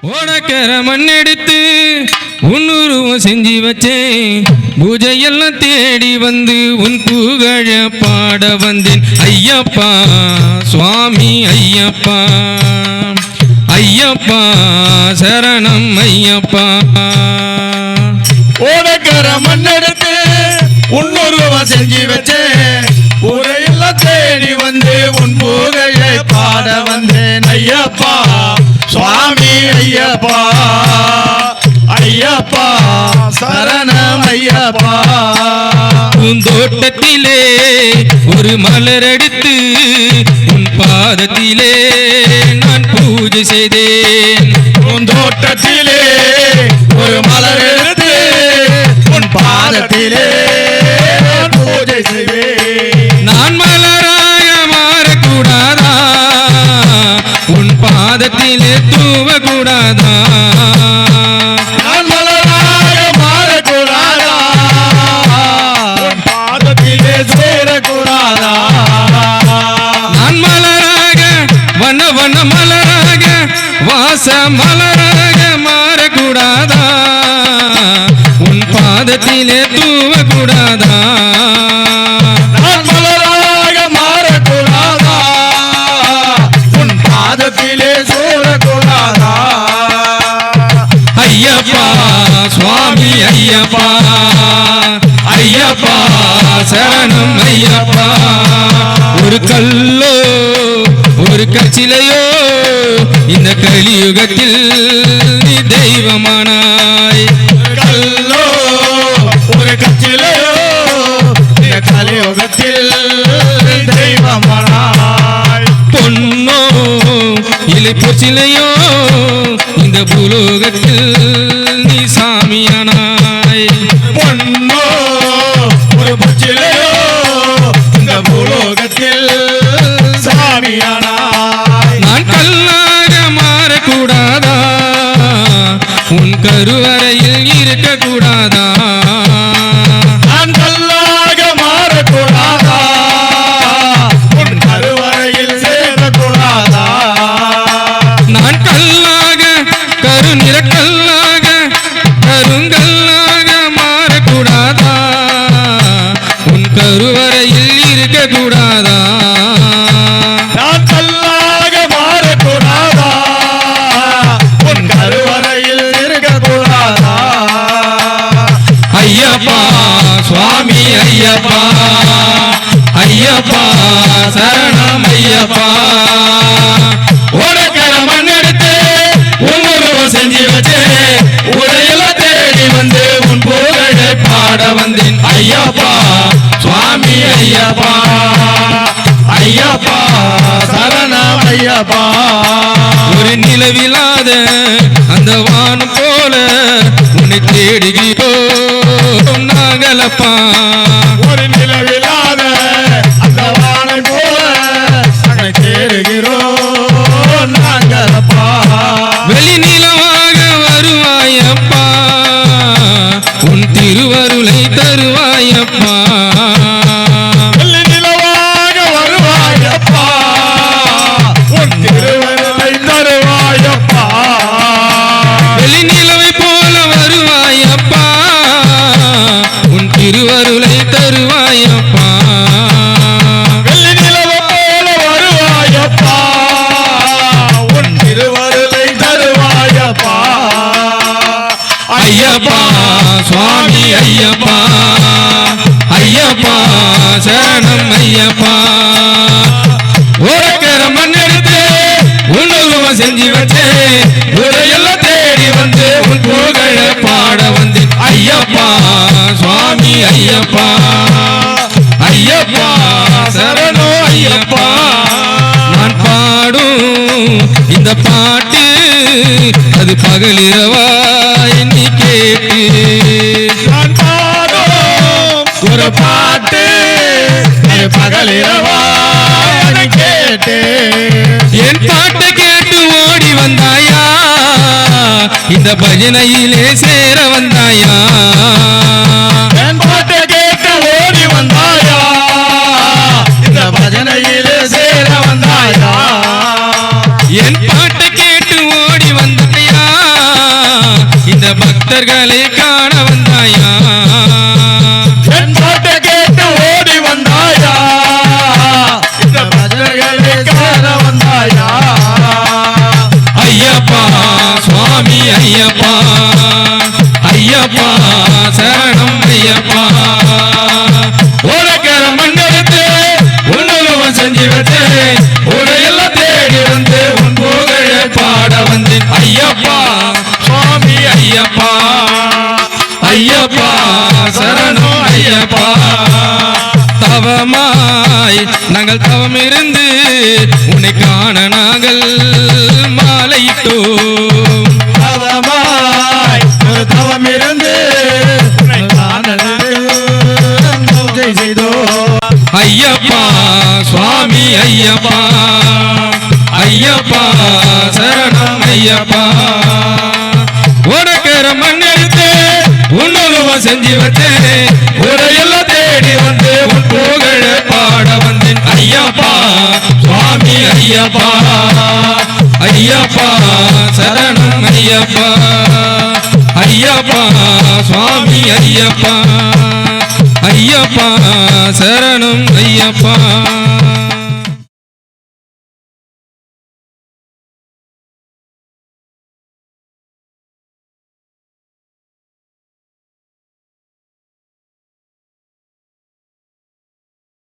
ஓடக்கர மண்ணெடுத்து உன்னுருவம் செஞ்சு வச்சேன். பூஜையெல்லாம் தேடி வந்து உன் புகழ பாட வந்தேன். ஐயப்பா சுவாமி ஐயப்பா, ஐயப்பா சரணம் ஐயப்பா. ஓடக்கர மண்ணெடுத்து உன்னுருவம் செஞ்சு வச்சேன். பூஜையெல்லாம் தேடி வந்து உன் புகழை பாட வந்தேன். ஐயப்பா சுவாமி ஐயப்பா, ஐயப்பா சரணம் ஐயப்பா. பூந்தோட்டத்திலே ஒரு மலர் எடுத்து உன் பாதத்திலே நான் பூஜை செய்தேன். பூந்தோட்டத்திலே ஒரு மலர் எடுத்து உன் பாதத்திலே பூஜை செய்வேன். நான் மலராக மாறக்கூடாதா, உன் பாதத்திலே தூவக்கூடாதா. நான் மலராக மாறக்கூடாதா, உன் பாதத்திலே சேரக்கூடாதா. நான் மலராக வண்ண வண்ண மலராக வாச மலராக மாறக்கூடாதா, உன் பாதத்திலே தூவக்கூடாதா. நான் மலராக மாறக்கூடாதா, உன் பாதத்திலே சேரக்கூடாதா. ஐயப்பா சுவாமி ஐயப்பா, ஐயப்பா சரணம் ஐயப்பா. ஒரு கல்லோ ஒரு கச்சிலையோ இந்த கலியுகத்தில் நீ தெய்வமானாய். கல்லோ ஒரு கச்சிலையோ இந்த கலியுகத்தில் தெய்வமானாய். பொன்னோ இலை பொச்சிலையோ இந்த பூலோகத்தில் நீ சாமியானாய். பொன்னோ ஒரு பச்சிலையோ இந்த பூலோகத்தில் சாமியானாய். நான் கல்லாக மாறக்கூடாதா, உன் கருவறையில் இருக்கக்கூடாதா. நான் கல்லாக மாறக்கூடாதா, உன் கருவறையில் சேரக்கூடாதா. நான் கல்லாக கருநிற கல்லாக கருங்கல்லாக மாறக்கூடாதா, உன் கருவறையில் இருக்கக்கூடாதா. நான் கல்லாக மாறக்கூடாதா, உன் கருவறையில் இருக்கக்கூடாதா. ஐயப்பா சுவாமி ஐயப்பா, ஐயப்பா சரணம் ஐயப்பா. ஓடக்கர மண்ணெடுத்து உன்னுருவம் செஞ்சு வச்சேன். உடையெல்லாம் தேடி வந்து உன் புகழை பாட வந்தேன். ஐயப்பா சுவாமி ஐயப்பா, ஐயப்பா சரணம் ஐயப்பா. ஒரு நிலவில்லாத அந்த வானம் போல உன்னை தேடுகிறோம் நாங்களப்பா. ஒரு நிலவில்லாத அந்த வானை போல நாங்கள் தேடுகிறோம் நாங்களப்பா. வெளி நிலவாக வருவாயப்பா, உன் திருவருளை தருவாயப்பா. வெள்ளி நிலவாக வருவாயப்பா, உன் திருவருளை தருவாயப்பா. வெளி நிலவை போல வருவாயப்பா, உன் திருவருளை தருவாயப்பா. வெள்ளி நிலவு போல வருவாயப்பா, உன் திருவருளை தருவாயப்பா. ஐயப்பா சுவாமி ஐயப்பா, ஐயப்பா சரணம் ஐயப்பா. ஓடக்கர மண்ணெடுத்து உன்னுருவம் செஞ்சு வச்சேன். உடையெல்லாம் தேடி வந்து உன் புகழ பாட வந்தேன். ஐயப்பா சுவாமி ஐயப்பா, ஐயப்பா சரணோ ஐயப்பா. நான் பாடும் இந்த பாட்டு அது பகலிரவாய் நீ கேட்டு. நான் பாடும் ஒரு பாட்டு அது பகலிரவா கேட்டு. என் பாட்டை கேட்டு ஓடி வந்தாயா, இந்த பஜனையிலே சேர வந்தாயா. என் பாட்டை கேட்டு ஓடி வந்தாயா, இந்த பஜனையிலே சேர வந்தாயா. என் பாட்டை கேட்டு ஓடி வந்தாயா, இந்த பக்தர்களை காண வந்தாயா என் பாட்டை கேட்டு ஓடி வந்தாயா இந்த பஜனைகளை காண வந்தாயா ஐயப்பா சுவாமி ஐயப்பா ஐயப்பா சரணம் ஐயப்பா உனக்கிற மண்ணெடுத்து உன்னுருவம் செஞ்சு வச்சு உடையெல்லாம் தேடி வந்து உன் புகழ பாட வந்தேன் ஐயப்பா சுவாமி ஐயப்பா ஐயப்பா சரணம் ஐயப்பா தவமாய் நாங்கள் தவம் இருந்து உன்னை காண நாங்கள் மாலையிட்டோம் தவமாய் ஒரு தவம் இருந்து பூஜை செய்தோ ஐயப்பா சுவாமி ஐயப்பா ஐயப்பா சரணம் ஐயப்பா உனக்கிற மண்ணெடுத்து உன்னுருவம் செஞ்சு வச்சேன் உடையெல்லாம் தேடி வந்து உன் புகழ பாட வந்தேன் ஐயப்பா சுவாமி ஐயப்பா ஐயப்பா சரணம் ஐயப்பா ஐயப்பா சுவாமி ஐயப்பா ஐயப்பா சரணம் ஐயப்பா